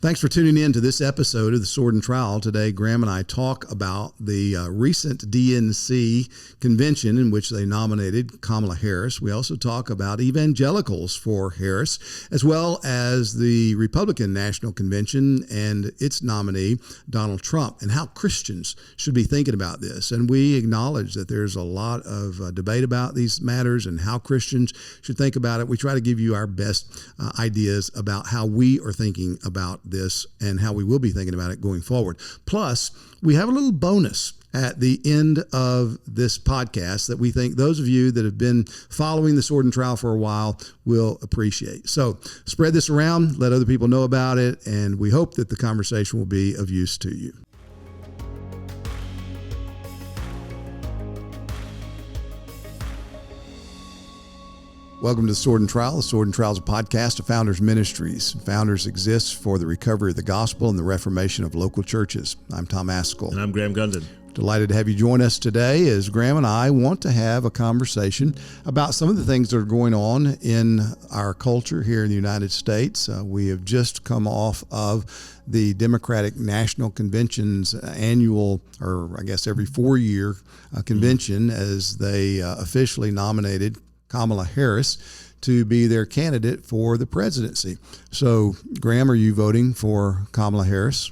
Thanks for tuning in to this episode of The Sword and Trowel. Today, Graham and I talk about the recent DNC convention in which they nominated Kamala Harris. We also talk about evangelicals for Harris, as well as the Republican National Convention and its nominee, Donald Trump, and how Christians should be thinking about this. And we acknowledge that there's a lot of debate about these matters and how Christians should think about it. We try to give you our best ideas about how we are thinking about this and how we will be thinking about it going forward. Plus, we have a little bonus at the end of this podcast that we think those of you that have been following the Sword and Trowel for a while will appreciate. So spread this around, let other people know about it, and we hope that the conversation will be of use to you. Welcome to The Sword and Trowel. The Sword and Trowel is a podcast of Founders Ministries. Founders exists for the recovery of the gospel and the reformation of local churches. I'm Tom Askell. And I'm Graham Gundon. Delighted to have you join us today as Graham and I want to have a conversation about some of the things that are going on in our culture here in the United States. We have just come off of the Democratic National Convention's annual, or I guess every 4-year convention, as they officially nominated Kamala Harris to be their candidate for the presidency. So, Graham, are you voting for Kamala Harris?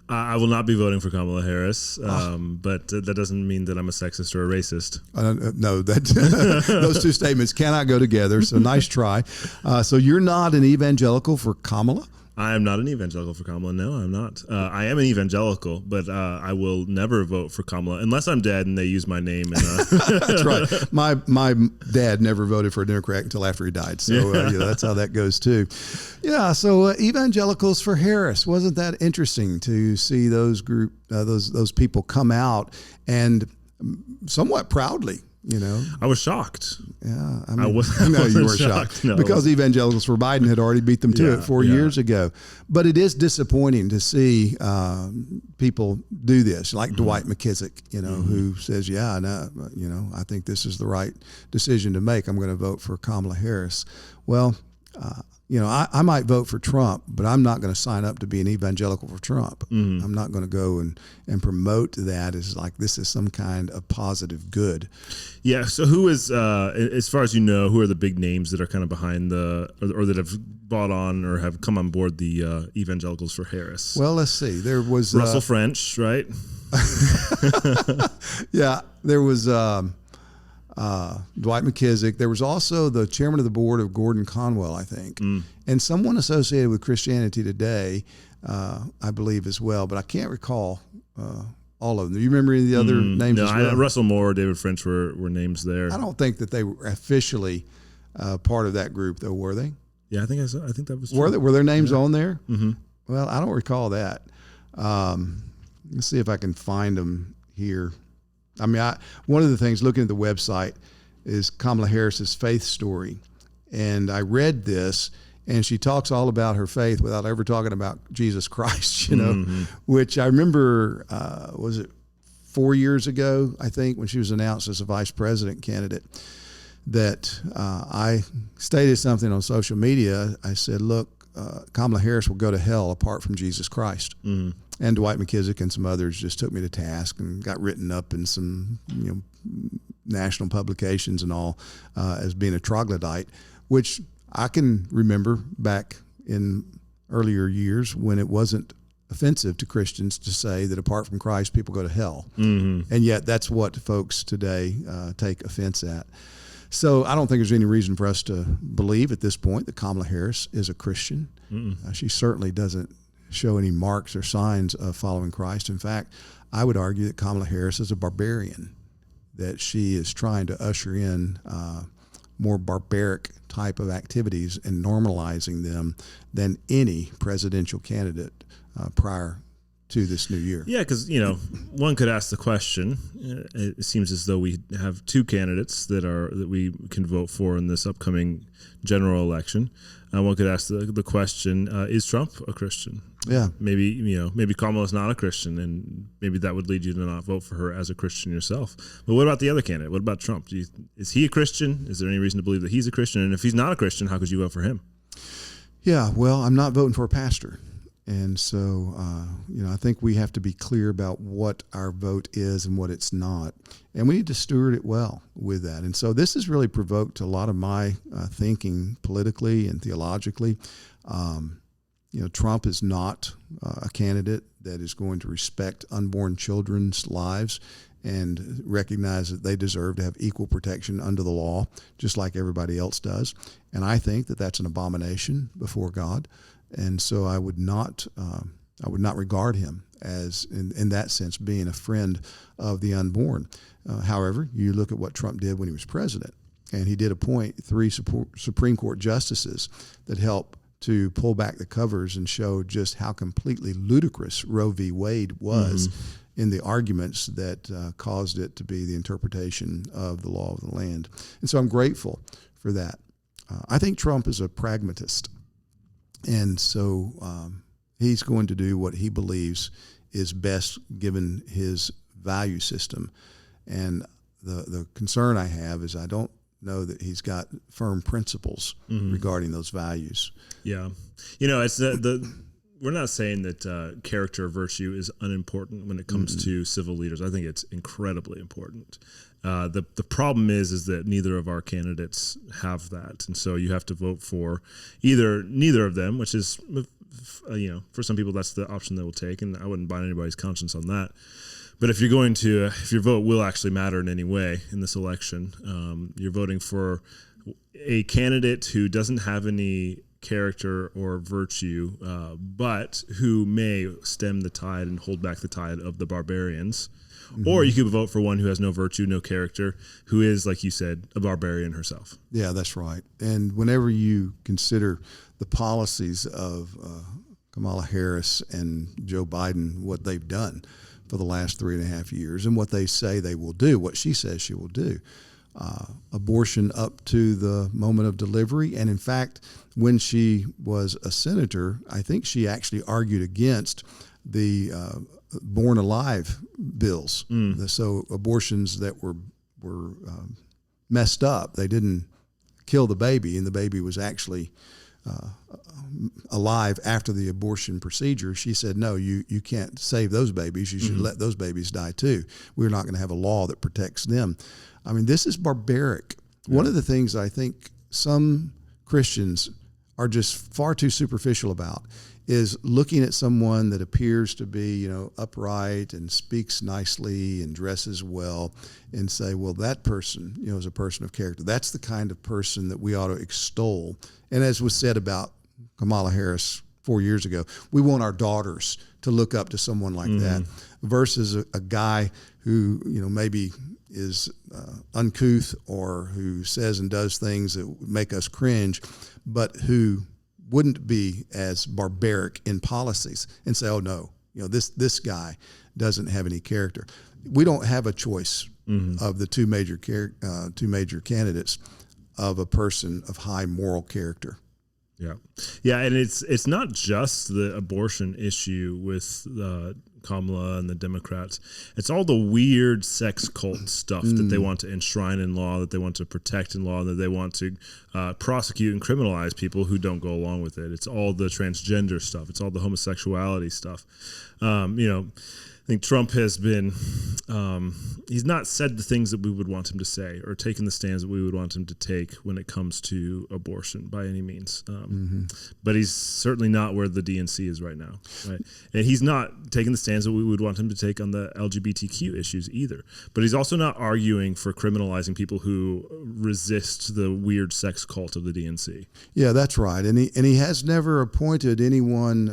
I will not be voting for Kamala Harris, but that doesn't mean that I'm a sexist or a racist. No, those two statements cannot go together, so nice try. So you're not an evangelical for Kamala? I am not an evangelical for Kamala. No, I'm not. I am an evangelical, but I will never vote for Kamala unless I'm dead and they use my name. That's right. My dad never voted for a Democrat until after he died. So that's how that goes too. Yeah. So evangelicals for Harris. Wasn't that interesting to see those people come out and somewhat proudly? You know, I was shocked. Yeah, I wasn't. No, you were shocked no. Because evangelicals for Biden had already beat them to it 4 years ago. But it is disappointing to see people do this, like Dwight McKissick, who says, I think this is the right decision to make. I'm going to vote for Kamala Harris. Well, I might vote for Trump, but I'm not going to sign up to be an evangelical for Trump. Mm-hmm. I'm not going to go and promote that as like this is some kind of positive good. Yeah. So who is, as far as you know, who are the big names that are kind of behind or that have bought on or have come on board the evangelicals for Harris? Well, let's see. There was Russell French, right? Yeah. There was Dwight McKissick. There was also the chairman of the board of Gordon Conwell, I think, and someone associated with Christianity Today, I believe as well, but I can't recall all of them. Do you remember any of the other names as well? Russell Moore, David French were names there. I don't think that they were officially part of that group, though, were they? Yeah, I think that was true. Were their names on there? Mm-hmm. Well, I don't recall that. Let's see if I can find them here. I mean, one of the things looking at the website is Kamala Harris's faith story. And I read this, and she talks all about her faith without ever talking about Jesus Christ, which I remember, was it 4 years ago, I think, when she was announced as a vice president candidate, that I stated something on social media. I said, look, Kamala Harris will go to hell apart from Jesus Christ. Mm-hmm. And Dwight McKissick and some others just took me to task and got written up in some national publications and all as being a troglodyte, which I can remember back in earlier years when it wasn't offensive to Christians to say that apart from Christ, people go to hell. Mm-hmm. And yet that's what folks today take offense at. So I don't think there's any reason for us to believe at this point that Kamala Harris is a Christian. She certainly doesn't show any marks or signs of following Christ. In fact, I would argue that Kamala Harris is a barbarian, that she is trying to usher in more barbaric type of activities and normalizing them than any presidential candidate prior to this new year. Yeah, because, one could ask the question, it seems as though we have two candidates that we can vote for in this upcoming general election. One could ask the question, is Trump a Christian? Yeah. Maybe Kamala's not a Christian, and maybe that would lead you to not vote for her as a Christian yourself. But what about the other candidate? What about Trump? Is he a Christian? Is there any reason to believe that he's a Christian? And if he's not a Christian, how could you vote for him? Yeah, well, I'm not voting for a pastor. And so, I think we have to be clear about what our vote is and what it's not. And we need to steward it well with that. And so this has really provoked a lot of my thinking politically and theologically. Trump is not a candidate that is going to respect unborn children's lives and recognize that they deserve to have equal protection under the law, just like everybody else does. And I think that that's an abomination before God. And so I would not regard him as, in that sense, being a friend of the unborn. However, you look at what Trump did when he was president, and he did appoint 3 Supreme Court justices that helped to pull back the covers and show just how completely ludicrous Roe v. Wade was in the arguments that caused it to be the interpretation of the law of the land. And so I'm grateful for that. I think Trump is a pragmatist. And so he's going to do what he believes is best given his value system. And the concern I have is I don't know that he's got firm principles regarding those values. Yeah. It's we're not saying that character or virtue is unimportant when it comes to civil leaders. I think it's incredibly important. The problem is that neither of our candidates have that, and so you have to vote for neither of them, which is, for some people that's the option they will take, and I wouldn't bind anybody's conscience on that. But if your vote will actually matter in any way in this election, you're voting for a candidate who doesn't have any character or virtue, but who may stem the tide and hold back the tide of the barbarians. Or you could vote for one who has no virtue, no character, who is, like you said, a barbarian herself. Yeah, that's right. And whenever you consider the policies of Kamala Harris and Joe Biden, what they've done for the last 3.5 years and what they say they will do, what she says she will do, abortion up to the moment of delivery. And in fact, when she was a senator, I think she actually argued against the born alive bills. So abortions that were messed up, they didn't kill the baby, and the baby was actually alive after the abortion procedure. She said, no, you can't save those babies. You should let those babies die too. We're not going to have a law that protects them. I mean, this is barbaric. Yeah. One of the things I think some Christians are just far too superficial about is looking at someone that appears to be, upright and speaks nicely and dresses well and say, well, that person, is a person of character. That's the kind of person that we ought to extol. And as was said about Kamala Harris 4 years ago, we want our daughters to look up to someone like that versus a guy who, maybe is uncouth or who says and does things that make us cringe, but who wouldn't be as barbaric in policies and say, oh no, this guy doesn't have any character. We don't have a choice of the two major candidates of a person of high moral character. Yeah, and it's not just the abortion issue with Kamala and the Democrats. It's all the weird sex cult stuff that they want to enshrine in law, that they want to protect in law, that they want to prosecute and criminalize people who don't go along with it. It's all the transgender stuff. It's all the homosexuality stuff. I think Trump has been, he's not said the things that we would want him to say or taken the stands that we would want him to take when it comes to abortion by any means. But he's certainly not where the DNC is right now. Right? And he's not taking the stands that we would want him to take on the LGBTQ issues either. But he's also not arguing for criminalizing people who resist the weird sex cult of the DNC. Yeah, that's right. And he has never appointed anyone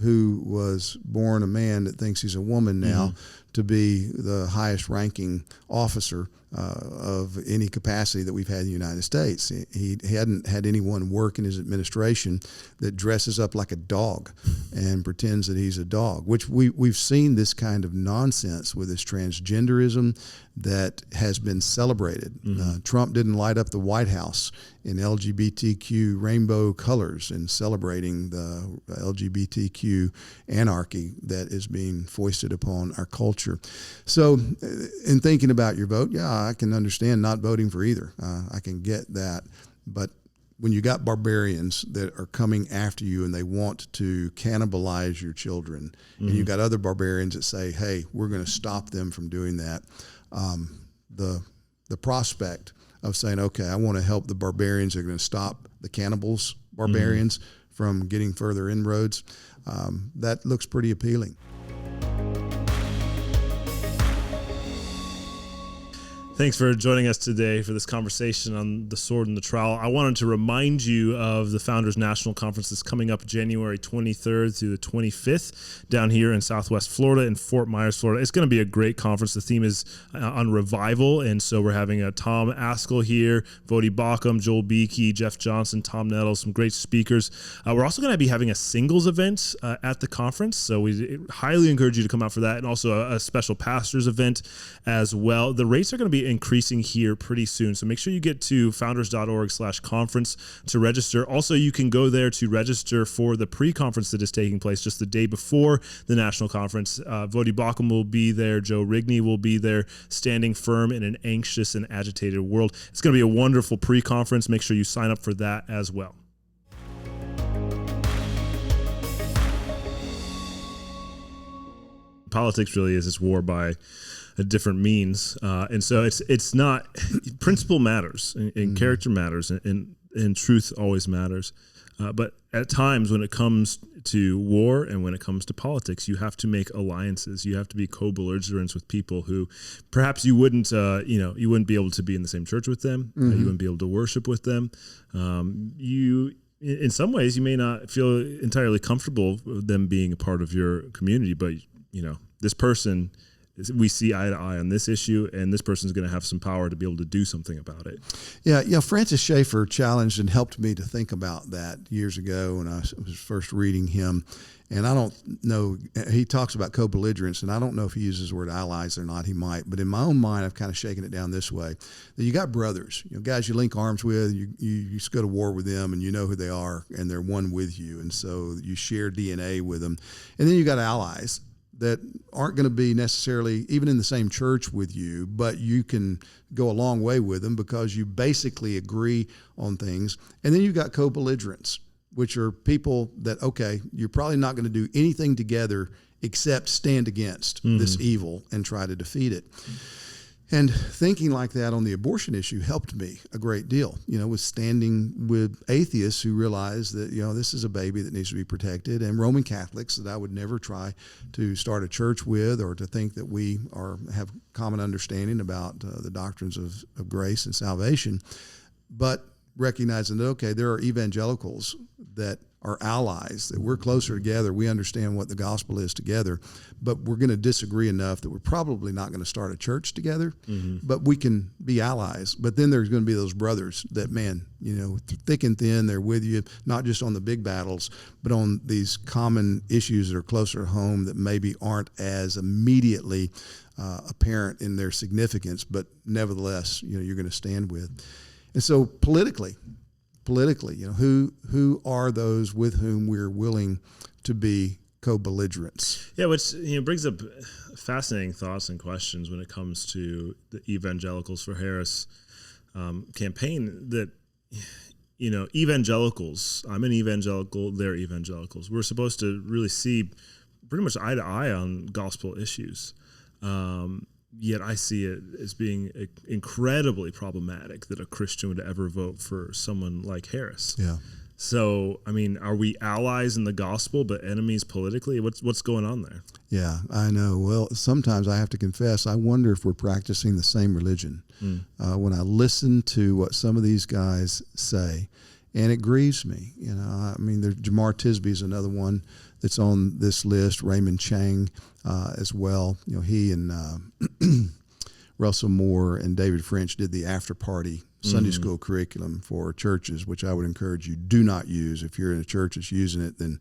who was born a man that thinks he's a woman now to be the highest ranking officer of any capacity that we've had in the United States. He hadn't had anyone work in his administration that dresses up like a dog and pretends that he's a dog, which we've seen this kind of nonsense with this transgenderism that has been celebrated. Trump didn't light up the White House in LGBTQ rainbow colors in celebrating the LGBTQ anarchy that is being foisted upon our culture. So in thinking about your vote, yeah, I can understand not voting for either. I can get that. But when you got barbarians that are coming after you and they want to cannibalize your children, and you got other barbarians that say, "Hey, we're going to stop them from doing that," the prospect of saying, "Okay, I want to help the barbarians that are going to stop the cannibals, barbarians, from getting further inroads," that looks pretty appealing. Thanks for joining us today for this conversation on the sword and the trowel. I wanted to remind you of the Founders National Conference that's coming up January 23rd through the 25th down here in Southwest Florida in Fort Myers, Florida. It's going to be a great conference. The theme is on revival, and so we're having Tom Askell here, Vodi Bakum, Joel Beakey, Jeff Johnson, Tom Nettles, some great speakers. We're also going to be having a singles event at the conference, so we highly encourage you to come out for that, and also a special pastors event as well. The rates are going to be increasing here pretty soon, so make sure you get to founders.org/conference to register. Also, you can go there to register for the pre-conference that is taking place just the day before the national conference. Vodi Bakum will be there. Joe Rigney will be there, standing firm in an anxious and agitated world. It's going to be a wonderful pre-conference. Make sure you sign up for that as well. Politics really is this war by a different means, and so it's not principle matters and character matters and truth always matters, but at times when it comes to war and when it comes to politics, you have to make alliances. You have to be co-belligerents with people who perhaps you wouldn't you wouldn't be able to be in the same church with them. You wouldn't be able to worship with them. In some ways you may not feel entirely comfortable with them being a part of your community, but this person, we see eye to eye on this issue, and this person is going to have some power to be able to do something about it. Yeah, Francis Schaeffer challenged and helped me to think about that years ago when I was first reading him. And I don't know, he talks about co-belligerents, and I don't know if he uses the word allies or not. He might, but in my own mind, I've kind of shaken it down this way: that you got brothers, guys you link arms with, you just go to war with them, and you know who they are, and they're one with you, and so you share DNA with them. And then you got allies that aren't going to be necessarily even in the same church with you, but you can go a long way with them because you basically agree on things. And then you've got co-belligerents, which are people that, okay, you're probably not going to do anything together except stand against this evil and try to defeat it. And thinking like that on the abortion issue helped me a great deal, with standing with atheists who realize that, this is a baby that needs to be protected, and Roman Catholics that I would never try to start a church with or to think that we have common understanding about the doctrines of grace and salvation, but recognizing that, okay, there are evangelicals that are allies, that we're closer together, we understand what the gospel is together, but we're going to disagree enough that we're probably not going to start a church together, but we can be allies. But then there's going to be those brothers that, thick and thin, they're with you, not just on the big battles, but on these common issues that are closer to home that maybe aren't as immediately apparent in their significance, but nevertheless, you're going to stand with. And so politically, who are those with whom we're willing to be co-belligerents? Yeah, which brings up fascinating thoughts and questions when it comes to the Evangelicals for Harris campaign. That evangelicals, I'm an evangelical, they're evangelicals. We're supposed to really see pretty much eye to eye on gospel issues. Yet I see it as being incredibly problematic that a Christian would ever vote for someone like Harris. Yeah. So, are we allies in the gospel but enemies politically? What's going on there? Yeah, I know. Well, sometimes I have to confess, I wonder if we're practicing the same religion. When I listen to what some of these guys say, and it grieves me. Jamar Tisby is another one that's on this list. Raymond Chang as well. He and Russell Moore and David French did the after party Sunday school curriculum for churches, which I would encourage you do not use. If you're in a church that's using it, then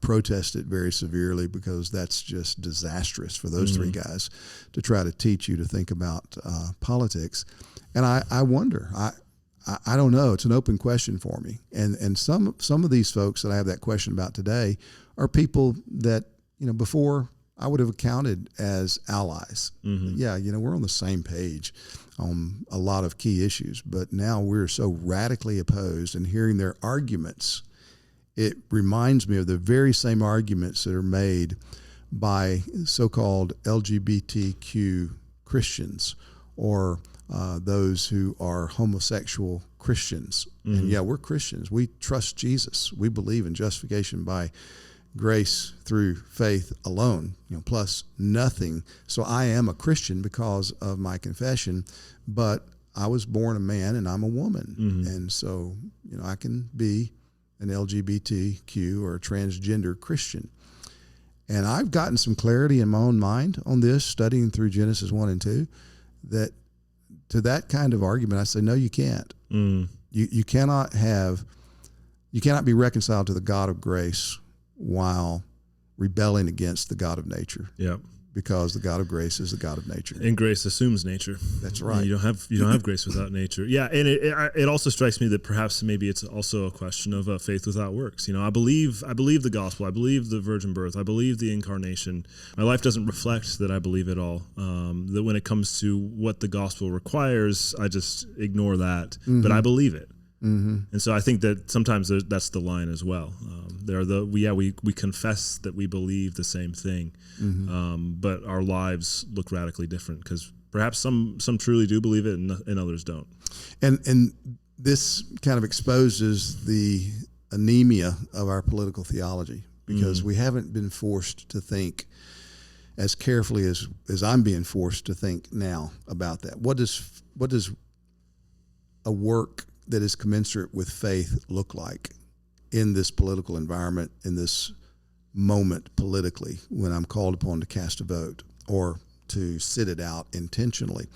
protest it very severely, because that's just disastrous for those three guys to try to teach you to think about politics. And I wonder, I don't know. It's an open question for me. And some of these folks that I have that question about today are people that, before I would have counted as allies. Yeah, we're on the same page. on a lot of key issues, but now we're so radically opposed, and hearing their arguments, it reminds me of the very same arguments that are made by so-called LGBTQ Christians, or those who are homosexual Christians. Mm-hmm. And yeah, we're Christians. We trust Jesus. We believe in justification by grace through faith alone, plus nothing. So I am a Christian because of my confession, but I was born a man and I'm a woman. Mm-hmm. And so, I can be an LGBTQ or a transgender Christian. And I've gotten some clarity in my own mind on this, studying through Genesis 1 and 2, that to that kind of argument, I say, no, you can't. Mm. You cannot be reconciled to the God of grace while rebelling against the God of nature. Yeah. Because the God of grace is the God of nature. And grace assumes nature. That's right. You don't have grace without nature. Yeah, and it also strikes me that perhaps maybe it's also a question of faith without works. I believe the gospel. I believe the virgin birth. I believe the incarnation. My life doesn't reflect that I believe it all. That when it comes to what the gospel requires, I just ignore that. Mm-hmm. But I believe it. Mm-hmm. And so I think that sometimes that's the line as well. We confess that we believe the same thing, mm-hmm. But our lives look radically different because perhaps some truly do believe it and others don't. And this kind of exposes the anemia of our political theology, because mm-hmm. we haven't been forced to think as carefully as I'm being forced to think now about that. What does a work that is commensurate with faith look like in this political environment, in this moment politically, when I'm called upon to cast a vote or to sit it out intentionally?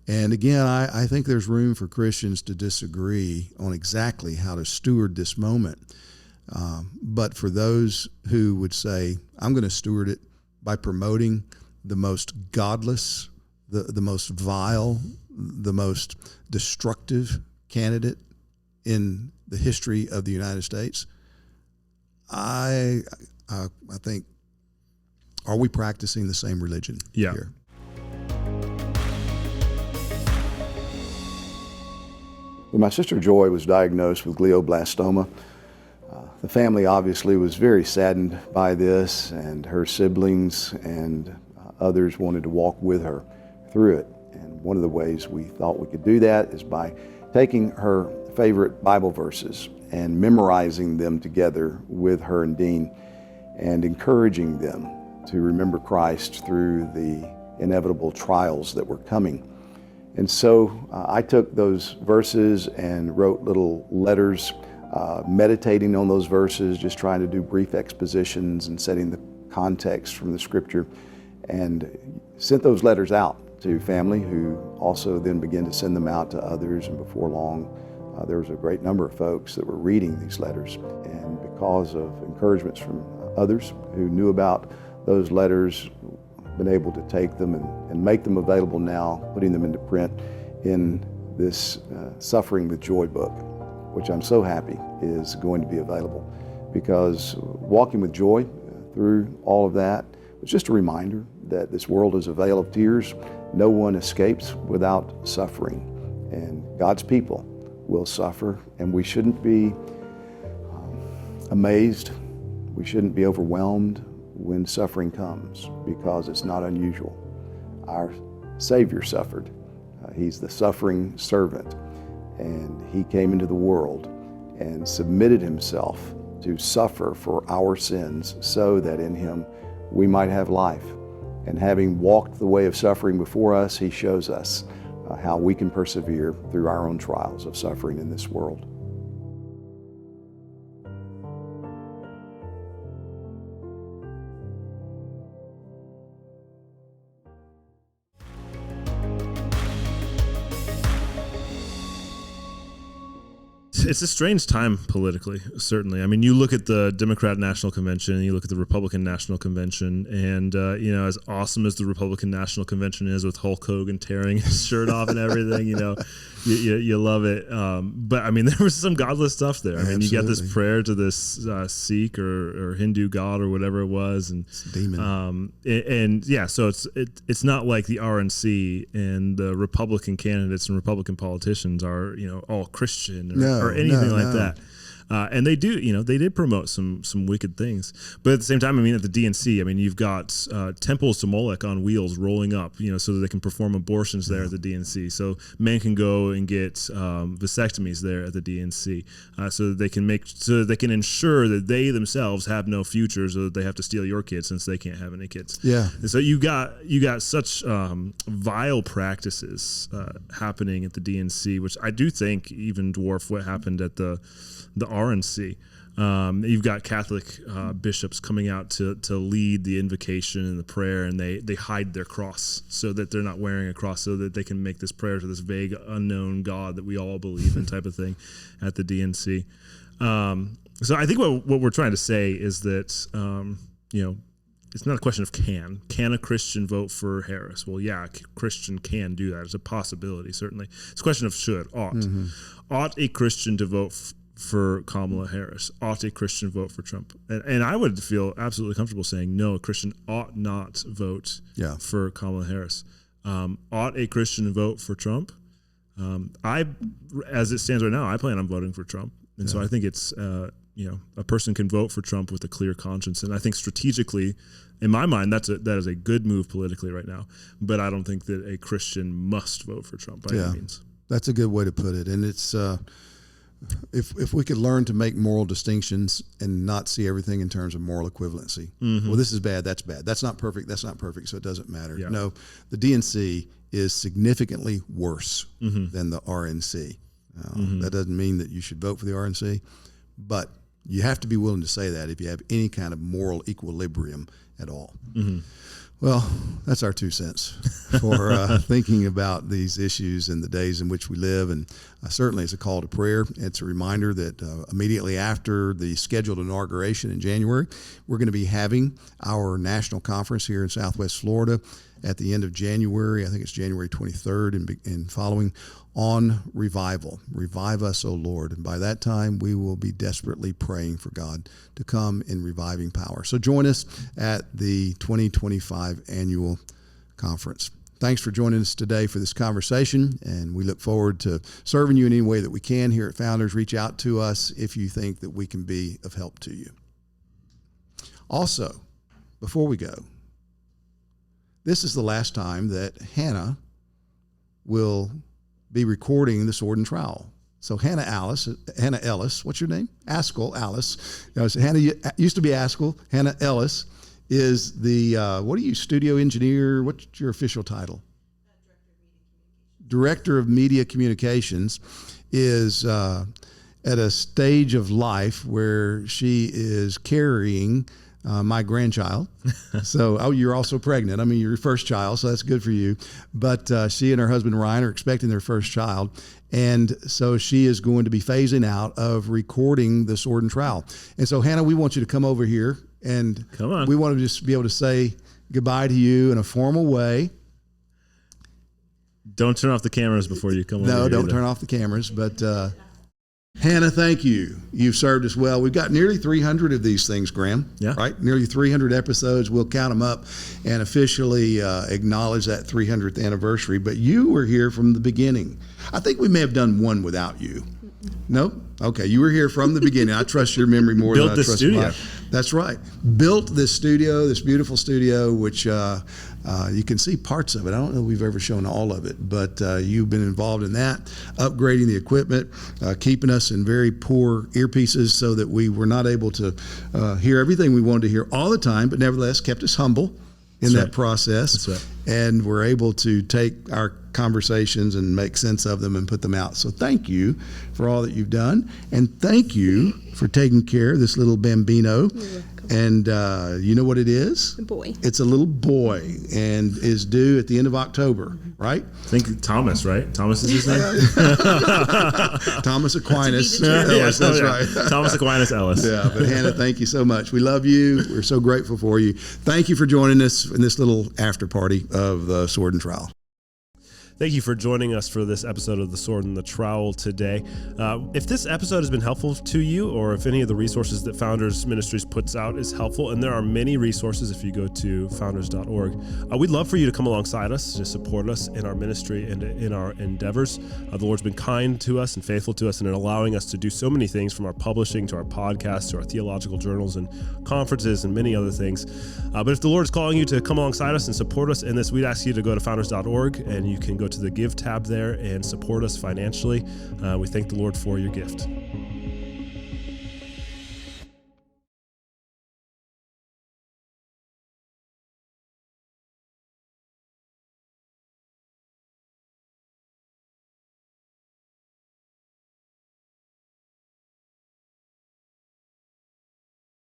And again, I think there's room for Christians to disagree on exactly how to steward this moment. But for those who would say, I'm going to steward it by promoting the most godless, the most vile, the most destructive candidate in the history of the United States, I think, are we practicing the same religion here? When my sister Joy was diagnosed with glioblastoma, the family obviously was very saddened by this, and her siblings and others wanted to walk with her through it. And one of the ways we thought we could do that is by taking her favorite Bible verses and memorizing them together with her and Dean, and encouraging them to remember Christ through the inevitable trials that were coming. And so I took those verses and wrote little letters, meditating on those verses, just trying to do brief expositions and setting the context from the scripture, and sent those letters out to family, who also then began to send them out to others. And before long, there was a great number of folks that were reading these letters. And because of encouragements from others who knew about those letters, been able to take them and make them available now, putting them into print in this Suffering with Joy book, which I'm so happy is going to be available. Because walking with joy through all of that was just a reminder that this world is a vale of tears. No one escapes without suffering, and God's people will suffer, and we shouldn't be amazed. We shouldn't be overwhelmed when suffering comes, because it's not unusual. Our Savior suffered. He's the suffering servant, and He came into the world and submitted Himself to suffer for our sins so that in Him we might have life. And having walked the way of suffering before us, He shows us how we can persevere through our own trials of suffering in this world. It's a strange time politically, certainly. I mean, you look at the Democrat National Convention, you look at the Republican National Convention, and as awesome as the Republican National Convention is, with Hulk Hogan tearing his shirt off and everything, you love it. But I mean, there was some godless stuff there. I mean, you got this prayer to this Sikh or Hindu god or whatever it was, and demon. So it's not like the RNC and the Republican candidates and Republican politicians are all Christian or anything like that. And they do, they did promote some wicked things. But at the same time, I mean, at the DNC, I mean, you've got temples to Molech on wheels rolling up, so that they can perform abortions there at the DNC. So men can go and get vasectomies there at the DNC, so that they can ensure that they themselves have no future, so that they have to steal your kids since they can't have any kids. Yeah. And so you got such vile practices happening at the DNC, which I do think even dwarf what happened at the RNC. You've got Catholic bishops coming out to lead the invocation and the prayer, and they hide their cross so that they're not wearing a cross, so that they can make this prayer to this vague unknown God that we all believe in, type of thing, at the DNC. So I think what we're trying to say is that it's not a question of can a Christian vote for Harris? Well, yeah, a Christian can do that. It's a possibility, certainly. It's a question of ought. Mm-hmm. Ought a Christian to vote for Kamala Harris? Ought a Christian vote for Trump? And I would feel absolutely comfortable saying no, a Christian ought not vote for Kamala Harris. Ought a Christian vote for Trump? As it stands right now, I plan on voting for Trump. And so I think it's, a person can vote for Trump with a clear conscience. And I think strategically, in my mind, that is a good move politically right now. But I don't think that a Christian must vote for Trump by any means. That's a good way to put it. And it's, if we could learn to make moral distinctions and not see everything in terms of moral equivalency. Mm-hmm. Well, this is bad, that's bad. That's not perfect, so it doesn't matter. Yeah. No, the DNC is significantly worse than the RNC. That doesn't mean that you should vote for the RNC, but you have to be willing to say that if you have any kind of moral equilibrium at all. Mm-hmm. Well, that's our 2 cents for thinking about these issues in the days in which we live. And certainly it's a call to prayer. It's a reminder that immediately after the scheduled inauguration in January, we're going to be having our national conference here in Southwest Florida at the end of January. I think it's January 23rd and following, on revival. Revive us, O Lord. And by that time, we will be desperately praying for God to come in reviving power. So join us at the 2025 annual conference. Thanks for joining us today for this conversation, and we look forward to serving you in any way that we can here at Founders. Reach out to us if you think that we can be of help to you. Also, before we go, this is the last time that Hannah will be recording the Sword and Trowel. So Hannah Ellis, what's your name? Askell Alice. Hannah used to be Askell. Hannah Ellis is the, what are you, studio engineer? What's your official title? Director of Media Communications. Is at a stage of life where she is carrying my grandchild. So, you're also pregnant. I mean, you're your first child, so that's good for you. But she and her husband, Ryan, are expecting their first child. And so she is going to be phasing out of recording the Sword and Trowel. And so, Hannah, we want you to come over here, and we want to just be able to say goodbye to you in a formal way. Don't turn off the cameras before you come over. No, don't turn off the cameras. But Hannah, thank you. You've served us well. We've got nearly 300 of these things, Graham. Yeah. Right? Nearly 300 episodes. We'll count them up and officially acknowledge that 300th anniversary. But you were here from the beginning. I think we may have done one without you. Nope. Okay, you were here from the beginning. I trust your memory more than I trust mine. Built the studio. That's right. Built this studio, this beautiful studio, which you can see parts of it. I don't know if we've ever shown all of it, but you've been involved in that, upgrading the equipment, keeping us in very poor earpieces so that we were not able to hear everything we wanted to hear all the time, but nevertheless kept us humble in that process. That's right. And we're able to take our conversations and make sense of them and put them out. So thank you for all that you've done. And thank you for taking care of this little bambino And you know what it is? A boy. It's a little boy and is due at the end of October, right? I think Thomas, right? Thomas is his name? Thomas Aquinas. Ellis, That's right. Thomas Aquinas Ellis. Yeah, but Hannah, thank you so much. We love you. We're so grateful for you. Thank you for joining us in this little after party of the Sword and Trowel. Thank you for joining us for this episode of The Sword and the Trowel today. If this episode has been helpful to you, or if any of the resources that Founders Ministries puts out is helpful, and there are many resources if you go to founders.org, we'd love for you to come alongside us, to support us in our ministry and in our endeavors. The Lord's been kind to us and faithful to us in allowing us to do so many things, from our publishing to our podcasts to our theological journals and conferences and many other things. But if the Lord is calling you to come alongside us and support us in this, we'd ask you to go to founders.org, and you can go to the Give tab there and support us financially. We thank the Lord for your gift.